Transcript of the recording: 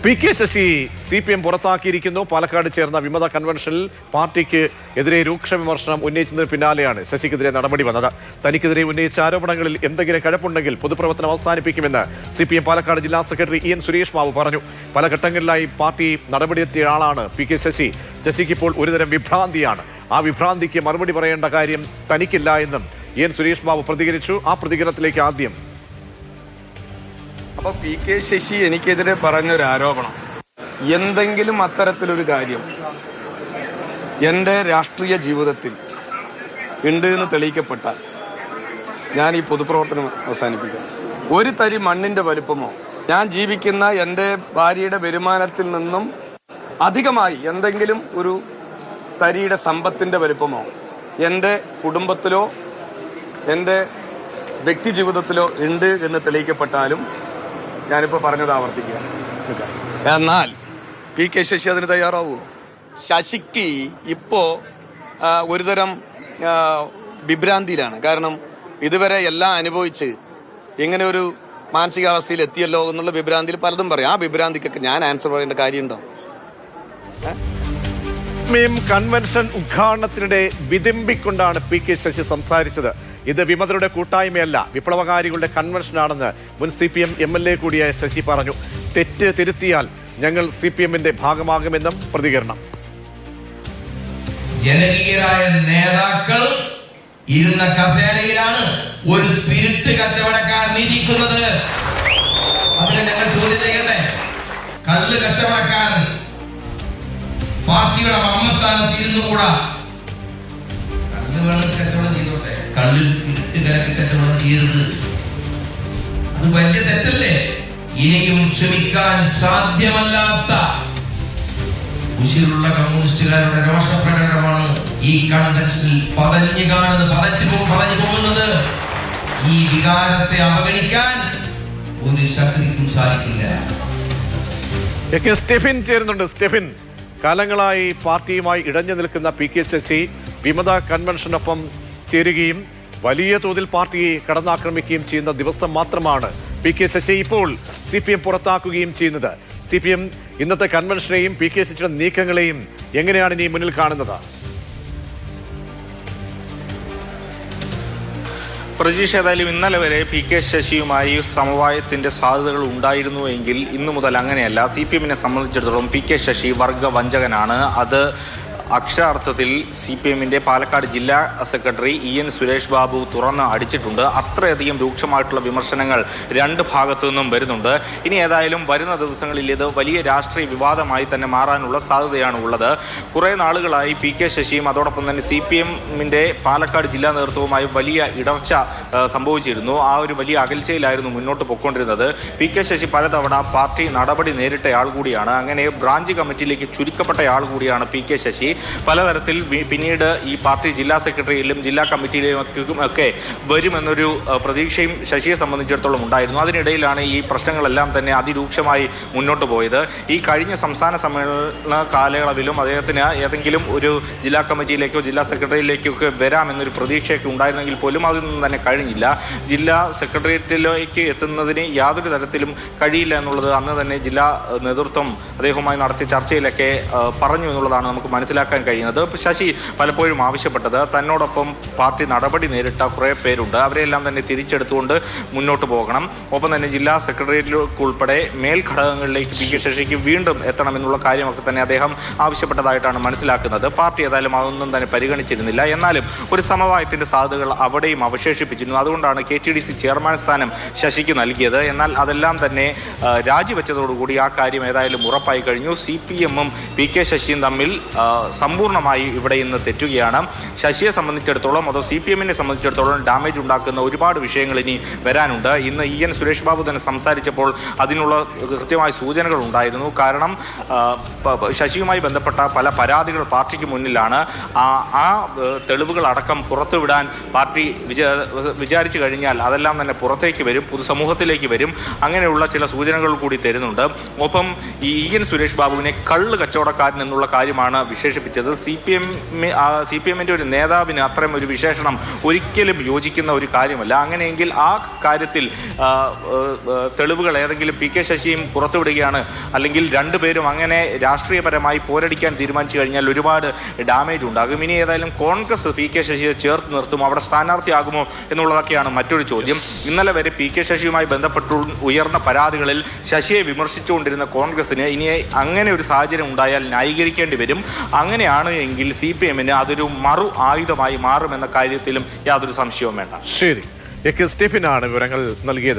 P K. Sasi CPM പുറത്താക്കിയിരിക്കുന്നു. Palakkad ചേർന്ന വിമത കൺവെൻഷനിൽ പാർട്ടിക്ക് എതിരെ രൂക്ഷ വിമർശനം ഉന്നയിച്ചതിന് പിന്നാലെയാണ് ശശിക്കെതിരെ നടപടി വന്നത്. തനിക്കെതിരെ ഉന്നയിച്ച ആരോപണങ്ങളിൽ എന്തെങ്കിലും കഴപ്പുണ്ടെങ്കിൽ പൊതുപ്രവർത്തനം അവസാനിപ്പിക്കുമെന്ന് CPM പാലക്കാട് ജില്ലാ സെക്രട്ടറി EN സുരേഷ് ബാബു പറഞ്ഞു. പല ഘട്ടങ്ങളിലായി പാർട്ടി നടപടിയെത്തിയ ആളാണ് പി.കെ. ശശി. ശശിക്ക് ഇപ്പോൾ ഒരുതരം വിഭ്രാന്തിയാണ്. ആ വിഭ്രാന്തിക്ക് മറുപടി പറയേണ്ട കാര്യം തനിക്കില്ല എന്നും EN സുരേഷ് ബാബു പ്രതികരിച്ചു. ആ പ്രതികരണത്തിലേക്ക് ആദ്യം. അപ്പോൾ പി.കെ. ശശി എനിക്കെതിരെ പറഞ്ഞൊരു ആരോപണം, എന്തെങ്കിലും അത്തരത്തിലൊരു കാര്യം എൻ്റെ രാഷ്ട്രീയ ജീവിതത്തിൽ ഉണ്ട് എന്ന് തെളിയിക്കപ്പെട്ടാൽ ഞാൻ ഈ പൊതുപ്രവർത്തനം അവസാനിപ്പിക്കാം. ഒരു തരി മണ്ണിന്റെ വലുപ്പമോ ഞാൻ ജീവിക്കുന്ന എൻ്റെ ഭാര്യയുടെ വരുമാനത്തിൽ നിന്നും അധികമായി എന്തെങ്കിലും ഒരു തരിയുടെ സമ്പത്തിന്റെ വലുപ്പമോ എൻ്റെ കുടുംബത്തിലോ എൻ്റെ വ്യക്തി ജീവിതത്തിലോ ഉണ്ട് എന്ന് തെളിയിക്കപ്പെട്ടാലും ഞാനിപ്പോൾ പറഞ്ഞത് ആവർത്തിക്കുക. എന്നാൽ പി.കെ. ശശി അതിന് തയ്യാറാവുമോ? ശശിക്ക് ഇപ്പോ ഒരുതരം വിഭ്രാന്തിയിലാണ്. കാരണം ഇതുവരെ എല്ലാം അനുഭവിച്ച് ഇങ്ങനെ ഒരു മാനസികാവസ്ഥയിൽ എത്തിയല്ലോ എന്നുള്ള വിഭ്രാന്തിയിൽ പലതും പറയും. ആ വിഭ്രാന്തിക്കൊക്കെ ഞാൻ ആൻസർ പറയേണ്ട കാര്യമുണ്ടോ? കൺവെൻഷൻ ഉദ്ഘാടനത്തിനിടെ വിതിമ്പിക്കൊണ്ടാണ് പി.കെ. ശശി സംസാരിച്ചത്. ഇത് വിമതരുടെ കൂട്ടായ്മയല്ല, വിപ്ലവകാരികളുടെ കൺവെൻഷനാണെന്ന് മുൻ CPM MLA കൂടിയായ ശശി പറഞ്ഞു. തെറ്റ് തിരുത്തിയാൽ ഞങ്ങൾ CPM-ന്റെ ഭാഗമാകുമെന്നും പ്രതികരണം. ജനകീയരായ നേതാക്കൾ ഇരുന്ന കസേരയിലാണ് ഒരു സ്പിരിറ്റ് കച്ചവടക്കാരൻ ഇരിക്കുന്നത്. അതിന് ഞങ്ങൾ ചോദ്യം ചെയ്യട്ടെ. കല്ല് കച്ചവടക്കാരൻ പാർട്ടിയുടെ അമ്മസ്ഥാനത്ത് ഇരുന്നുകൂടാ. കല്ല് വേണം കച്ചവടം ചെയ്തോട്ടെ, കല്ലിൽ സ്പിരിറ്റ് കലക്കി കച്ചവടം ചെയ്യരുത്. അത് വലിയ തെറ്റല്ലേ? ഇനിയും ക്ഷമിക്കാൻ സാധ്യമല്ലാത്ത ഉശിരുള്ള കമ്മ്യൂണിസ്റ്റുകാരുടെ രോഷപ്രകടനമാണ് ഈ കൺവെൻഷനിൽ പതഞ്ഞു പോകുന്നത്. ഈ വികാരത്തെ അവഗണിക്കാൻ ഒരു ശക്തിക്കും സാധിക്കില്ല. സ്റ്റെഫിൻ ചേരുന്നുണ്ട്. സ്റ്റെഫിൻ, കാലങ്ങളായി പാർട്ടിയുമായി ഇടഞ്ഞു നിൽക്കുന്ന പി.കെ. ശശി വിമത കൺവെൻഷനൊപ്പം ചേരുകയും വലിയ തോതിൽ പാർട്ടിയെ കടന്നാക്രമിക്കുകയും ചെയ്യുന്ന ദിവസം മാത്രമാണ് പി.കെ. ശശി ഇപ്പോൾ CPM പുറത്താക്കുകയും ചെയ്യുന്നത്. CPM ഇന്നത്തെ കൺവെൻഷനെയും പി.കെ. ശശിയുടെ നീക്കങ്ങളെയും എങ്ങനെയാണ് ഇനി മുന്നിൽ കാണുന്നത്? പ്രജീഷ്, ഏതായാലും ഇന്നലെ വരെ പി.കെ. ശശിയുമായി സമവായത്തിന്റെ സാധ്യതകൾ ഉണ്ടായിരുന്നുവെങ്കിൽ ഇന്നു മുതൽ അങ്ങനെയല്ല. CPM-നെ സംബന്ധിച്ചിടത്തോളം പി.കെ. ശശി വർഗവഞ്ചകനാണ്. അത് അക്ഷരാർത്ഥത്തിൽ CPM-ന്റെ പാലക്കാട് ജില്ലാ സെക്രട്ടറി EN സുരേഷ് ബാബു തുറന്ന് അടിച്ചിട്ടുണ്ട്. അത്രയധികം രൂക്ഷമായിട്ടുള്ള വിമർശനങ്ങൾ രണ്ട് ഭാഗത്തു നിന്നും വരുന്നുണ്ട്. ഇനി ഏതായാലും വരുന്ന ദിവസങ്ങളിൽ ഇത് വലിയ രാഷ്ട്രീയ വിവാദമായി തന്നെ മാറാനുള്ള സാധ്യതയാണ് ഉള്ളത്. കുറേ നാളുകളായി പി.കെ. ശശിയും അതോടൊപ്പം തന്നെ CPM-ന്റെ പാലക്കാട് ജില്ലാ നേതൃത്വവുമായി വലിയ ഇടർച്ച സംഭവിച്ചിരുന്നു. ആ ഒരു വലിയ അകൽച്ചയിലായിരുന്നു മുന്നോട്ട് പോയിക്കൊണ്ടിരുന്നത്. പി.കെ. ശശി പലതവണ പാർട്ടി നടപടി നേരിട്ടയാൾ കൂടിയാണ്. അങ്ങനെ ബ്രാഞ്ച് കമ്മിറ്റിയിലേക്ക് ചുരുക്കപ്പെട്ടയാൾ കൂടിയാണ് പി.കെ. ശശി. പലതരത്തിൽ പിന്നീട് ഈ പാർട്ടി ജില്ലാ സെക്രട്ടറിയിലും ജില്ലാ കമ്മിറ്റിയിലും ഒക്കെ വരുമെന്നൊരു പ്രതീക്ഷയും ശശിയെ സംബന്ധിച്ചിടത്തോളം ഉണ്ടായിരുന്നു. അതിനിടയിലാണ് ഈ പ്രശ്നങ്ങളെല്ലാം തന്നെ അതിരൂക്ഷമായി മുന്നോട്ട് പോയത്. ഈ കഴിഞ്ഞ സംസ്ഥാന സമ്മേളന കാലയളവിലും അദ്ദേഹത്തിന് ഏതെങ്കിലും ഒരു ജില്ലാ കമ്മിറ്റിയിലേക്കോ ജില്ലാ സെക്രട്ടറിയിലേക്കോ ഒക്കെ വരാമെന്നൊരു പ്രതീക്ഷയൊക്കെ ഉണ്ടായിരുന്നെങ്കിൽ പോലും അതൊന്നും തന്നെ കഴിഞ്ഞില്ല. ജില്ലാ സെക്രട്ടേറിയറ്റിലേക്ക് എത്തുന്നതിന് യാതൊരു തരത്തിലും കഴിയില്ല എന്നുള്ളത് അന്ന് തന്നെ ജില്ലാ നേതൃത്വം അദ്ദേഹവുമായി നടത്തിയ ചർച്ചയിലൊക്കെ പറഞ്ഞു എന്നുള്ളതാണ് നമുക്ക് മനസ്സിലാക്കാൻ കഴിയുന്നത്. ശശി പലപ്പോഴും ആവശ്യപ്പെട്ടത് തന്നോടൊപ്പം പാർട്ടി നടപടി നേരിട്ട കുറേ പേരുണ്ട്, അവരെല്ലാം തന്നെ തിരിച്ചെടുത്തുകൊണ്ട് മുന്നോട്ട് പോകണം. ഒപ്പം തന്നെ ജില്ലാ സെക്രട്ടേറിയറ്റിലുൾപ്പെടെ മേൽഘടകങ്ങളിലേക്ക് പി.കെ. ശശിക്ക് വീണ്ടും എത്തണമെന്നുള്ള കാര്യമൊക്കെ തന്നെ അദ്ദേഹം ആവശ്യപ്പെട്ടതായിട്ടാണ് മനസ്സിലാക്കുന്നത്. പാർട്ടി ഏതായാലും അതൊന്നും തന്നെ പരിഗണിച്ചിരുന്നില്ല. എന്നാലും ഒരു സമവായത്തിന്റെ സാധ്യതകൾ അവിടെയും അവശേഷിപ്പിച്ചിരുന്നു. അതുകൊണ്ടാണ് KTDC ചെയർമാൻ സ്ഥാനം ശശിക്ക് നൽകിയത്. എന്നാൽ അതെല്ലാം തന്നെ രാജിവെച്ചതോടുകൂടി ആ കാര്യം ഏതായാലും ഉറപ്പായി കഴിഞ്ഞു. CPM-ഉം പി.കെ. ശശിയും തമ്മിൽ സമ്പൂർണ്ണമായി ഇവിടെ ഇന്ന് തെറ്റുകയാണ്. ശശിയെ സംബന്ധിച്ചിടത്തോളം അതോ CPM-നെ സംബന്ധിച്ചിടത്തോളം ഡാമേജ് ഉണ്ടാക്കുന്ന ഒരുപാട് വിഷയങ്ങൾ ഇനി വരാനുണ്ട്. ഇന്ന് EN സുരേഷ് ബാബു തന്നെ സംസാരിച്ചപ്പോൾ അതിനുള്ള കൃത്യമായ സൂചനകൾ ഉണ്ടായിരുന്നു. കാരണം ശശിയുമായി ബന്ധപ്പെട്ട പല പരാതികൾ പാർട്ടിക്ക് മുന്നിലാണ്. ആ തെളിവുകൾ അടക്കം പുറത്തുവിടാൻ പാർട്ടി വിചാരിച്ചു കഴിഞ്ഞാൽ അതെല്ലാം തന്നെ പുറത്തേക്ക് വരും, പൊതുസമൂഹത്തിലേക്ക് വരും. അങ്ങനെയുള്ള ചില സൂചനകൾ കൂടി തരുന്നുണ്ട്. ഒപ്പം ഈ EN സുരേഷ് ബാബുവിനെ കള്ള് കച്ചവടക്കാരൻ എന്നുള്ള കാര്യമാണ് വിശേഷിപ്പിച്ചത്. സൂചിപ്പിച്ചത് സി പി എമ്മിന്റെ ഒരു നേതാവിന് അത്രയും ഒരു വിശേഷണം ഒരിക്കലും യോജിക്കുന്ന ഒരു കാര്യമല്ല. അങ്ങനെയെങ്കിൽ ആ കാര്യത്തിൽ തെളിവുകൾ ഏതെങ്കിലും പി കെ ശശിയും പുറത്തുവിടുകയാണ്, അല്ലെങ്കിൽ രണ്ടുപേരും അങ്ങനെ രാഷ്ട്രീയപരമായി പോരടിക്കാൻ തീരുമാനിച്ചു കഴിഞ്ഞാൽ ഒരുപാട് ഡാമേജ് ഉണ്ടാകും. ഇനി ഏതായാലും കോൺഗ്രസ് പി കെ ശശിയെ ചേർത്ത് നിർത്തും, അവിടെ സ്ഥാനാർത്ഥിയാകുമോ എന്നുള്ളതൊക്കെയാണ് മറ്റൊരു ചോദ്യം. ഇന്നലെ വരെ പി കെ ശശിയുമായി ബന്ധപ്പെട്ട് ഉയർന്ന പരാതികളിൽ ശശിയെ വിമർശിച്ചുകൊണ്ടിരുന്ന കോൺഗ്രസിന് ഇനി അങ്ങനെ ഒരു സാഹചര്യം ഉണ്ടായാൽ ന്യായീകരിക്കേണ്ടി വരും. അങ്ങനെയാണ് എങ്കിൽ സി പി എമ്മിന് അതൊരു മറു ആയുധമായി മാറുമെന്ന കാര്യത്തിലും യാതൊരു സംശയവും വേണ്ട. ശരി, എ കെ സ്റ്റെഫിനാണ് വിവരങ്ങൾ നൽകിയത്.